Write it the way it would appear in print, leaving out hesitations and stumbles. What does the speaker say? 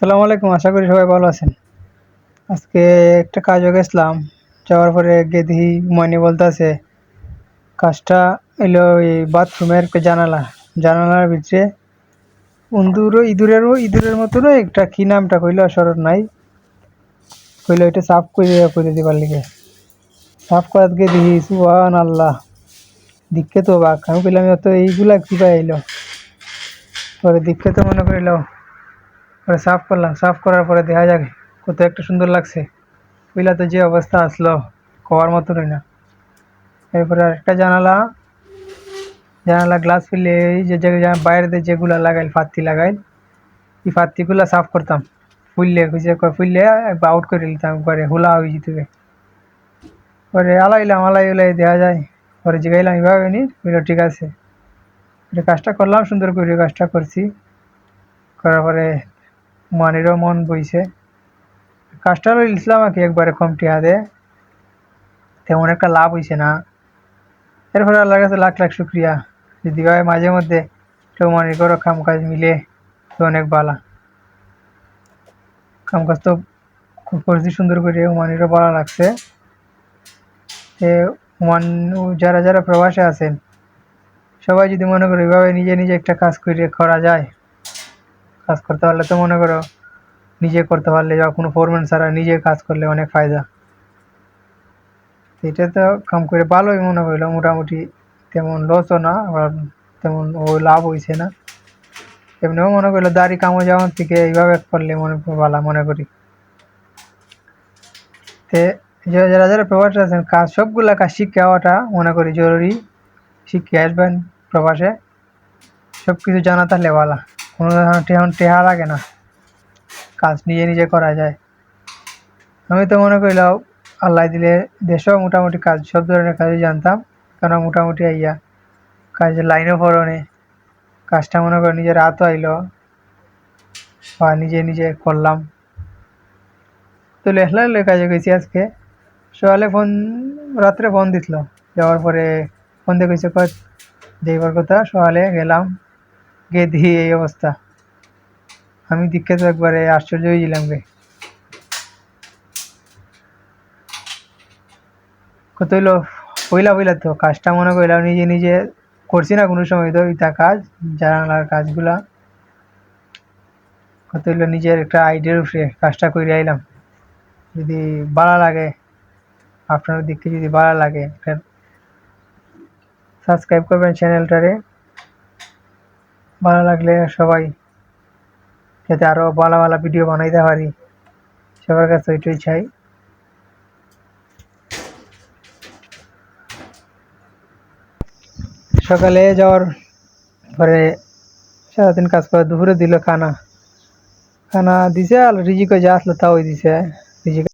আসসালামু আলাইকুম। আশা করি সবাই ভালো আছেন। আজকে একটা কাজে গেছিলাম। যাওয়ার পরে গিয়ে দেখি ময়নি বলতেছে কাজটা এলো এই বাথরুমের একটা জানালা। জানালার ভিতরে ইঁদুরের মতনও একটা কি নামটা কইলো স্মরণ নাই। কইলো এটা সাফ করে দিবার লিগে। সাফ করার গিয়ে দেখি সুবহানাল্লাহ। দেখে তো অবাক। আমি কইলাম তো এইগুলা কি পাই এলো। পরে দেখে তো মনে করিল পরে সাফ করলাম। সাফ করার পরে দেখা যাক কত একটা সুন্দর লাগছে। পইলা তো যে অবস্থা আসলো কওয়ার মতনই না। এরপরে আরেকটা জানালা গ্লাস ফেললে এই যে বাইরে যেগুলা লাগাইল ফাত্তি লাগাইল এই ফাত্তিগুলা সাফ করতাম। ফুললে একবার আউট করে দিতাম, একবারে হুলা হয়ে যেত। পরে আলাই উলাই দেওয়া যায়। পরে জিগাইলাম এভাবে নি, ঠিক আছে। এটা কাজটা করলাম, সুন্দর করে কাজটা করছি। করার পরে মানিরও মন বইছে। কাজটা হলো ইসলাম আর কি, একবারে কম টিয়া দে তেমন একটা লাভ হইছে না। এরপরে আল্লাহর কাছে লাখ লাখ শুক্রিয়া, যদি ভাই মাঝে মধ্যে কেউ মনে করো কাম কাজ মিলে তো অনেক ভালো। কাম কাজ তো করছি সুন্দর করে, ওমানিরও ভালো লাগছে। ওমান যারা যারা প্রবাসে আছেন সবাই যদি মনে করো এভাবে নিজে নিজে একটা কাজ করে করা যায়, কাজ করতে পারলে তো মনে করো নিজে করতে পারলে বা কোনো ফোরম্যান ছাড়া নিজে কাজ করলে অনেক ফায়দা। এটা তো কাম করে ভালোই মনে করলো, মোটামুটি তেমন লসও না আবার তেমন ও লাভ হয়েছে না। এমনিও মনে করলো দাড়ি কামো যাওয়ার থেকে এইভাবে করলে ভালো মনে করি। তে যারা যারা প্রবাসে আছেন কাজ সবগুলা কাজ শিখে হওয়াটা মনে করি জরুরি। শিখে আসবেন প্রবাসে, সব কিছু জানা থাকলে ভালো। কোনো ধরনের টেহা লাগে না, কাজ নিজে নিজে করা যায়। আমি তো মনে করিলাম আল্লাহ দিলে দেশেও মোটামুটি কাজ সব ধরনের কাজই জানতাম, কারণ মোটামুটি আইয়া কাজের লাইনও পড়নে কাজটা মনে করো নিজের হাতও আইলো বা নিজে নিজে করলাম। তো লেখলা কাজে গেছি আজকে সকালে রাত্রে ফোন দিছিল। যাওয়ার পরে ফোন দিয়ে কইছে যাইবার কথা, সকালে গেলাম, গিয়ে দেখি এই অবস্থা। আমি দেখে তো একবারে আশ্চর্য হয়ে গেলাম রে। কত হইলো পইলা তো কাজটা মনে করলাম নিজে নিজে করছি না কোনো সময়, তো ইটা কাজ জানালার কাজগুলা কত হইলো নিজের একটা আইডিয়ার উপরে কাজটা করে আইলাম। যদি ভালো লাগে, আপনার দিকে যদি ভালো লাগে সাবস্ক্রাইব করবেন চ্যানেলটারে। ভালো লাগলে সবাই যাতে আরো ভালো ভালো ভিডিও বানাইতে পারি, সবার কাছে ওইটাই চাই। সকালে যাওয়ার পরে সারাদিন কাজ করে দুপুরে দিল খানা। খানা দিছে আর রিজিকে যা আসলো তাও দিছে। রিজিক